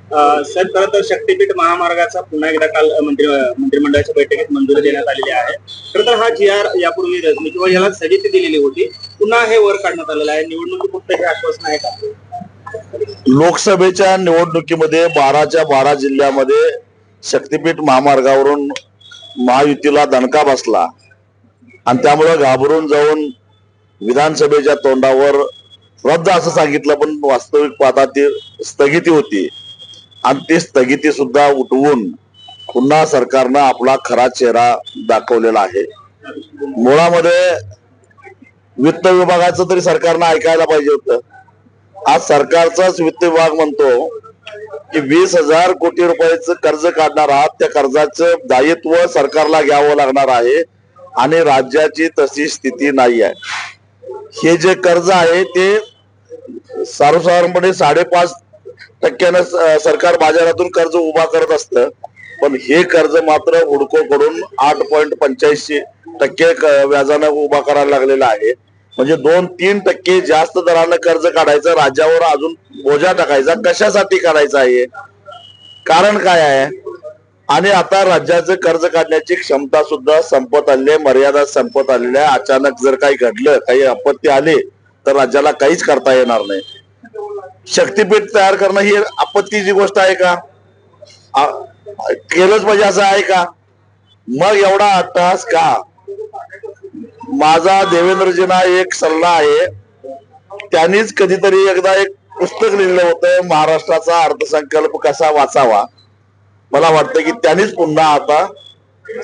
Sir, खरं तर शक्तीपीठ महामार्गाचा पुन्हा एकदा काल मंत्रिमंडळाच्या बैठकीत मंजुरी देण्यात आलेली आहे. खरं तर हा जी आर यापूर्वी रचनी किंवा याला स्थगिती दिलेली होती, पुन्हा हे वर काढण्यात आलेलं आहे. निवडणुकीपुरतं हे आश्वासन आहे का? लोकसभेच्या निवडणुकीमध्ये 12च्या 12 जिल्ह्यामध्ये शक्तीपीठ महामार्गावरून महायुतीला दणका बसला आणि त्यामुळे घाबरून जाऊन विधानसभेच्या तोंडावर रद्द असं सांगितलं, पण वास्तविक पाहता ती स्थगिती होती आणि ती स्थगिती सुद्धा उठवून पुन्हा सरकारनं आपला खरा चेहरा दाखवलेला आहे. मुळामध्ये वित्त विभागाचं तरी सरकारनं ऐकायला पाहिजे होतं. आज सरकारचाच वित्त विभाग म्हणतो की 20,000 कोटी रुपयाचं कर्ज काढणार आहात, त्या कर्जाचं दायित्व सरकारला घ्यावं लागणार आहे आणि राज्याची तशी स्थिती नाही आहे. हे जे कर्ज आहे ते सर्वसाधारणपणे 5.5% सरकार बाजारातून कर्ज उभा करत असतं, पण हे कर्ज मात्र हुडकोकडून 8.85% व्याजानं उभा करायला लागलेला आहे. म्हणजे 2-3% जास्त दरानं कर्ज काढायचं, राज्यावर अजून बोजा टाकायचा. कशासाठी काढायचा आहे, कारण काय आहे? आणि आता राज्याचं कर्ज काढण्याची क्षमता सुद्धा संपत आली आहे, मर्यादा संपत आलेल्या आहे. अचानक जर काही घडलं, काही आपत्ती आली तर राज्याला काहीच करता येणार नाही. शक्तीपीठ तयार करणं ही आपत्तीची गोष्ट आहे का? केलंच पाहिजे असं आहे का? मग एवढा अट्टहास का? माझा देवेंद्रजींना एक सल्ला आहे, त्यांनीच कधीतरी एकदा एक पुस्तक लिहिलं होतं, महाराष्ट्राचा अर्थसंकल्प कसा वाचावा. मला वाटतं की त्यांनीच पुन्हा आता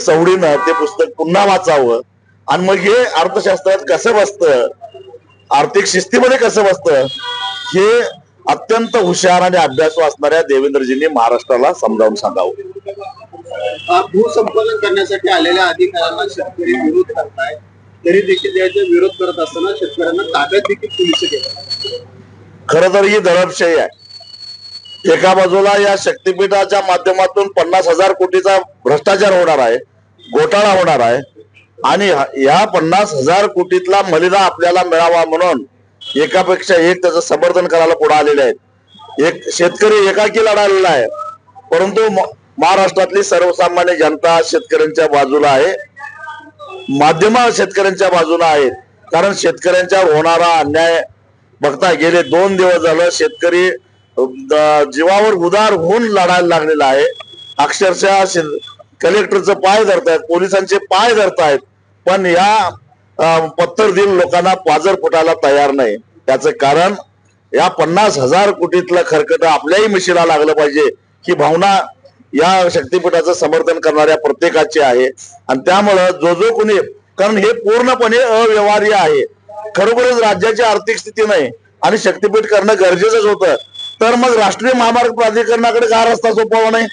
सवडीनं ते पुस्तक पुन्हा वाचावं आणि मग हे अर्थशास्त्रात कसं बसतं, आर्थिक शिस्तीमध्ये कसं बसतं, हे अत्यंत हुशार आणि अभ्यासू असणाऱ्या देवेंद्रजींनी महाराष्ट्राला समजावून सांगावं. भूसंपादन करण्यासाठी आलेल्या अधिकाऱ्यांना शेतकरी विरोध करताय, तरी देखील याचा विरोध करत असताना शेतकऱ्यांना ताब्यात देखील पोलिस घेतात. खरं तर ही दडपशाही आहे. एका बाजूला या शक्तीपीठाच्या माध्यमातून 50,000 कोटीचा भ्रष्टाचार होणार आहे, घोटाळा होणार आहे आणि या 50,000 कोटीतला मलिदा आपल्याला मिळावा म्हणून एकापेक्षा एक त्याचं समर्थन करायला पुढे आलेले आहेत. एक शेतकरी एकाकी लढालेला आहे, परंतु महाराष्ट्रातली सर्वसामान्य जनता शेतकऱ्यांच्या बाजूला आहे, माध्यम शेतकऱ्यांच्या बाजूला आहेत. कारण शेतकऱ्यांच्यावर होणारा अन्याय बघता गेले 2 दिवस झालं शेतकरी जीवावर उदार होऊन लढायला लागलेला आहे. अक्षरशः कलेक्टरचं पाय धरतायत, पोलिसांचे पाय धरतायत, पण या पत्तर देऊन लोकांना पाजर फुटायला तयार नाही. त्याचं कारण या 50,000 कोटीतलं खरकट आपल्याही मिशीला लागलं पाहिजे ही भावना या शक्तीपीठाचं समर्थन करणाऱ्या प्रत्येकाची आहे. आणि त्यामुळं जो कोणी, कारण हे पूर्णपणे अव्यवहार्य आहे, खरोखरच राज्याची आर्थिक स्थिती नाही आणि शक्तीपीठ करणं गरजेचंच होतं, तर मग राष्ट्रीय महामार्ग प्राधिकरणाकडे का रस्ता सोपवा नाही?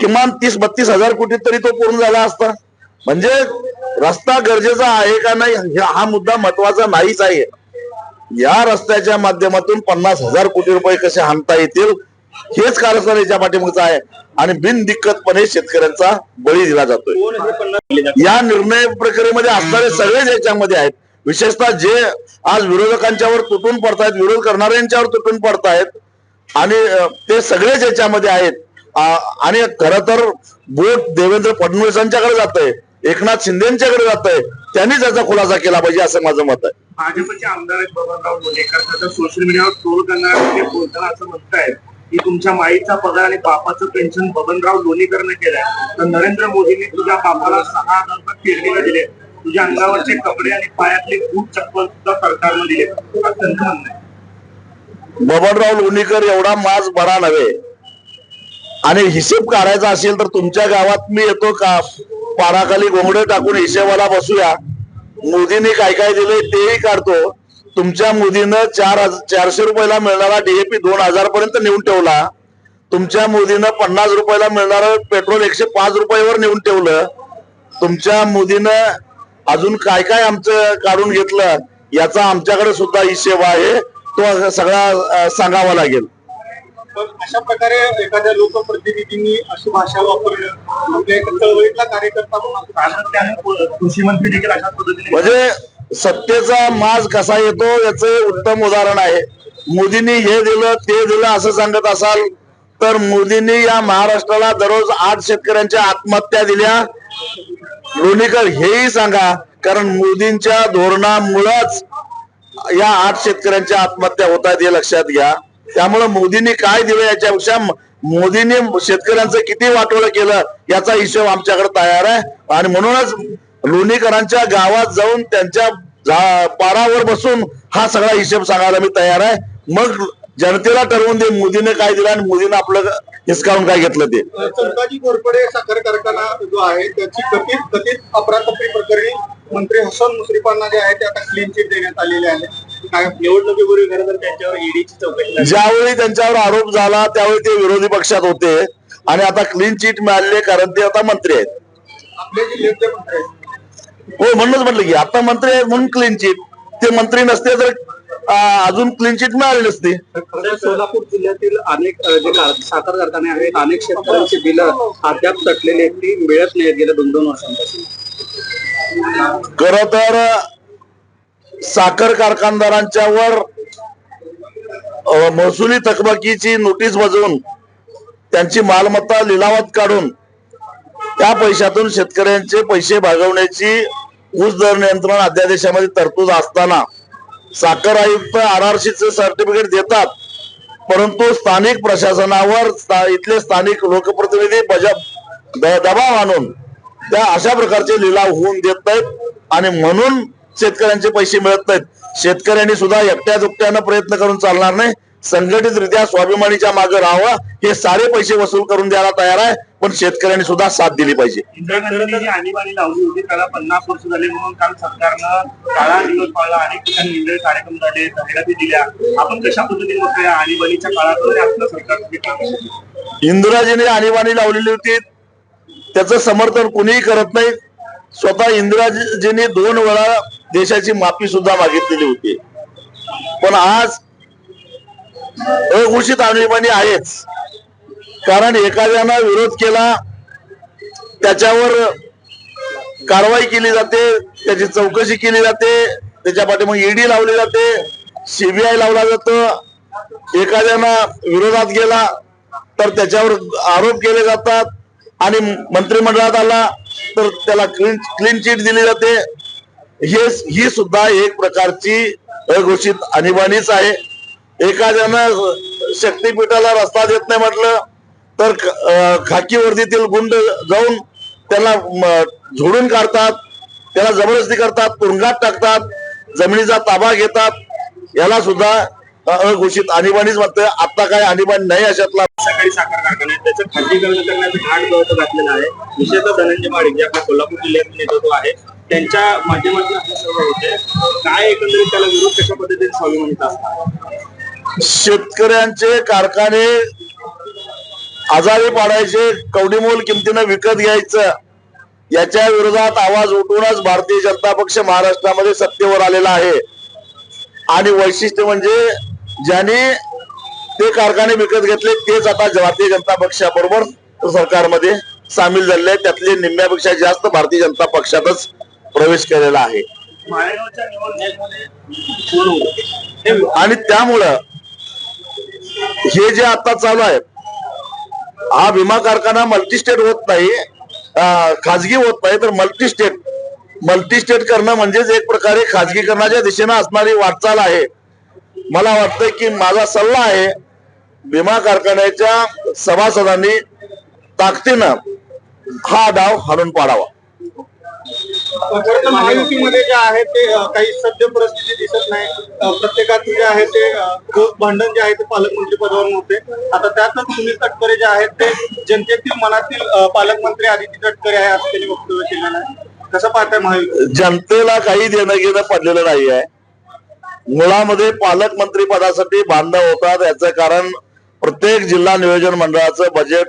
किमान 30-32 कोटी तरी तो पूर्ण झाला असता. म्हणजे रस्ता गरजेचा आहे का नाही हा मुद्दा महत्वाचा नाहीच आहे. या रस्त्याच्या माध्यमातून 50,000 कोटी रुपये कसे हाणता येतील हेच कारस्थान याच्या पाठीमागचं आहे आणि बिनदिक्कतपणे शेतकऱ्यांचा बळी दिला जातोय. या निर्णय प्रक्रियेमध्ये असणारे सगळेच याच्यामध्ये आहेत. विशेषतः जे आज विरोधकांच्यावर तुटून पडतायत, विरोध करणाऱ्यांच्यावर तुटून पडतायत आणि ते सगळेच याच्यामध्ये आहेत. आणि खरं तर बोट देवेंद्र फडणवीसांच्याकडे जात आहे, एकनाथ शिंदेच्याकडे जात आहे. त्यांनी त्याचा खुलासा केला पाहिजे असं माझं मत आहे. भाजपचे आमदार आहेत बबनराव लोणीकर, सोशल मीडियावर ट्रोल करणारे बोलताना असं म्हणतायत की तुमच्या माईचा पगार आणि बापाचं पेन्शन बबनराव लोणीकरने केलंय, तर नरेंद्र मोदींनी तुझ्या बापाला 6,000 रुपये पेरणीला दिले, तुझ्या अंगावरचे कपडे आणि पायातले बूट चप्पल सुद्धा सरकारनं दिले असं त्यांचं म्हणणं आहे. बबनराव लोणीकर एवढा माज बरा नव्हे आणि हिशेब काढायचा असेल तर तुमच्या गावात मी येतो का, पाराखाली घोंगडे टाकून हिशेबाला बसूया. मोदींनी काय काय दिले तेही काढतो. तुमच्या मोदीनं 400 रुपयाला मिळणारा DAP 2,000 पर्यंत नेऊन ठेवला. तुमच्या मोदीनं 50 रुपयाला मिळणारं पेट्रोल 105 रुपयावर नेऊन ठेवलं. तुमच्या मोदीनं अजून काय काय आमचं काढून घेतलं याचा आमच्याकडे सुद्धा हिशेब आहे, तो सगळा सांगावा लागेल. पण अशा प्रकारे एखाद्या लोकप्रतिनिधींनी अशी भाषा वापरणं म्हणजे चळवळीतला कार्यकर्ता कृषी मंत्री देखील अशा पद्धतीने, म्हणजे सत्तेचा माज कसा येतो याचं उत्तम उदाहरण आहे. मोदींनी हे दिलं ते दिलं असं सांगत असाल तर मोदींनी या महाराष्ट्राला दररोज 8 शेतकऱ्यांच्या आत्महत्या दिल्या. लोणीकर हेही सांगा, कारण मोदींच्या धोरणामुळेच या 8 शेतकऱ्यांच्या आत्महत्या होत आहेत हे लक्षात घ्या. त्यामुळे मोदींनी काय दिलं याच्यापेक्षा मोदींनी शेतकऱ्यांचं किती वाटोळं केलं याचा हिशोब आमच्याकडे तयार आहे. आणि म्हणूनच लोणीकरांच्या गावात जाऊन त्यांच्या पारावर बसून हा सगळा हिशोब सांगायला मी तयार आहे. मग जनतेला ठरवून दे मोदीने काय दिलं आणि मोदीने आपलं हिसकावून काय घेतलं ते. चंदाजी घोरपडे साखर कारखाना जो आहे त्याची कथित अफरातफरी प्रकरणी मंत्री हसन मुश्रीफांना जे आहे ते आता क्लीन चिट देण्यात आलेले आहे. काय निवडणुकीपूर्वी खरं तर त्यांच्यावर ईडीची चौकशी ज्यावेळी त्यांच्यावर आरोप झाला त्यावेळी ते विरोधी पक्षात होते आणि आता क्लीन चिट मिळाले कारण ते आता मंत्री आहेत. आपले जिल्ह्यातले मंत्री आहेत. हो म्हणूनच म्हटलं की आता मंत्री आहेत म्हणून क्लीन चिट. ते मंत्री नसते तर अजून क्लीन चिट मिळाली नसती. सोलापूर जिल्ह्यातील अनेक जे साखर कारखाने आहेत अनेक शेतकऱ्यांची बिलं अद्याप तटलेली आहेत ती मिळत नाहीत गेल्या 2-2 वर्षांपासून. खर तर साखर कारखानदारांच्यावर महसुली थकबाकीची नोटीस बजावून त्यांची मालमत्ता लिलावात काढून त्या पैशातून शेतकऱ्यांचे पैसे भागवण्याची ऊस दर नियंत्रण अध्यादेशामध्ये तरतूद असताना साखर आयुक्त RRCचे सर्टिफिकेट देतात, परंतु स्थानिक प्रशासनावर इथले स्थानिक लोकप्रतिनिधी दबाव आणून त्या अशा प्रकारचे लिलाव होऊन देत नाहीत आणि म्हणून शेतकऱ्यांचे पैसे मिळत नाहीत. शेतकऱ्यांनी सुद्धा एकट्या दुकट्यानं प्रयत्न करून चालणार नाही. संघटितरित्या स्वाभिमानीच्या मागे राहावं. हे सारे पैसे वसूल करून द्यायला तयार आहे, पण शेतकऱ्यांनी सुद्धा साथ दिली पाहिजे. इंदिरा गांधींनी आणीबाणी लावली होती त्याला 50 वर्ष झाले म्हणून काल सरकारनं काळा दिवस पाळला. अनेक ठिकाणी वेगवेगळे कार्यक्रम झाले, जाहिराती दिल्या. आपण कशा पद्धतीने बघतो या आणीबाणीच्या काळात आपलं सरकार इंदिराजीने आणीबाणी लावलेली होती त्याचं समर्थन कुणीही करत नाही. स्वतः इंदिराजींनी 2 वेळा देशाची माफी सुद्धा मागितलेली होती. पण आज अघोषित आणीबाणी आहेच. कारण एखाद्यानं विरोध केला त्याच्यावर कारवाई केली जाते, त्याची चौकशी केली जाते, त्याच्या पाठीमाग ईडी लावली जाते, CBI लावला जातं. एखाद्यानं विरोधात गेला तर त्याच्यावर आरोप केले जातात आणि मंत्रिमंडळात आला तर त्याला क्लीन चिट दिली जाते. ही सुद्धा एक प्रकारची अघोषित आणीबाणीच आहे. एखाद्यानं शक्तीपीठाला रस्ता देत नाही म्हटलं तर खाकी वर्दीतील गुंड जाऊन त्याला झोडून काढतात, त्याला जबरदस्ती करतात, तुरुंगात टाकतात, जमिनीचा ताबा घेतात. याला सुद्धा अघोषित आणीबाणीच म्हणतोय. आता काय आणीबाणी नाही अशातला. सकाळी साखर कारखाने त्याचं खाजगीकरण करण्याचं घाट गवत घातलेलं आहे. विशेषतः धनंजय माडिक जे आपल्या कोल्हापूर जिल्ह्यात नेतृत्व आहे त्यांच्या माध्यमातून हे सर्व होते. काय एकंदरीत त्याला विरोध कशा पद्धतीने स्वाभिमानीचा असणार? शेतकऱ्यांचे कारखाने आजारी पाडायचे, कवडीमोल किमतीनं विकत घ्यायचं, याच्या विरोधात आवाज उठवूनच भारतीय जनता पक्ष महाराष्ट्रामध्ये सत्तेवर आलेला आहे. आणि वैशिष्ट्य म्हणजे ज्यांनी ते कारखाने विकत घेतले तेच आता भारतीय जनता पक्षाबरोबर सरकारमध्ये सामील झालेले. त्यातले निम्म्यापेक्षा जास्त भारतीय जनता पक्षातच प्रवेश केलेला आहे. माळेगावच्या निवडणुकीमध्ये आणि त्यामुळं हे जे आता चालू आहे हा भीमा कारखाना मल्टीस्टेट होत नाही, खाजगी होत नाही, तर मल्टीस्टेट करणं म्हणजेच एक प्रकारे खाजगीकरणाच्या दिशेनं असणारी वाटचाल आहे. मला वाटतं की माझा सल्ला आहे भीमा कारखान्याच्या सभासदांनी ताकदीनं हा डाव हाणून पाडावा. महायुतीमध्ये जे आहे ते काही सद्य परिस्थिती दिसत नाही. प्रत्येकात जे आहे ते भांडण जे आहे ते पालकमंत्री पदावर नव्हते. आता त्यातच सुनील तटकरे जे आहेत ते जनतेतील मनातील पालकमंत्री आदिती तटकरे आहे असं त्यांनी वक्तव्य केलेलं आहे. कसं पाहताय महायुती? जनतेला काही देणं घेणं पडलेलं नाही आहे. मुळामध्ये पालकमंत्री पदासाठी भांडणं होतात याचं कारण प्रत्येक जिल्हा नियोजन मंडळाचं बजेट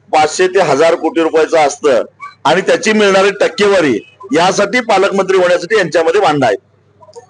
500 ते 1000 कोटी रुपयाचं असतं आणि त्याची मिळणारी टक्केवारी यासाठी पालकमंत्री होण्यासाठी यांच्यामध्ये भांडणं आहेत.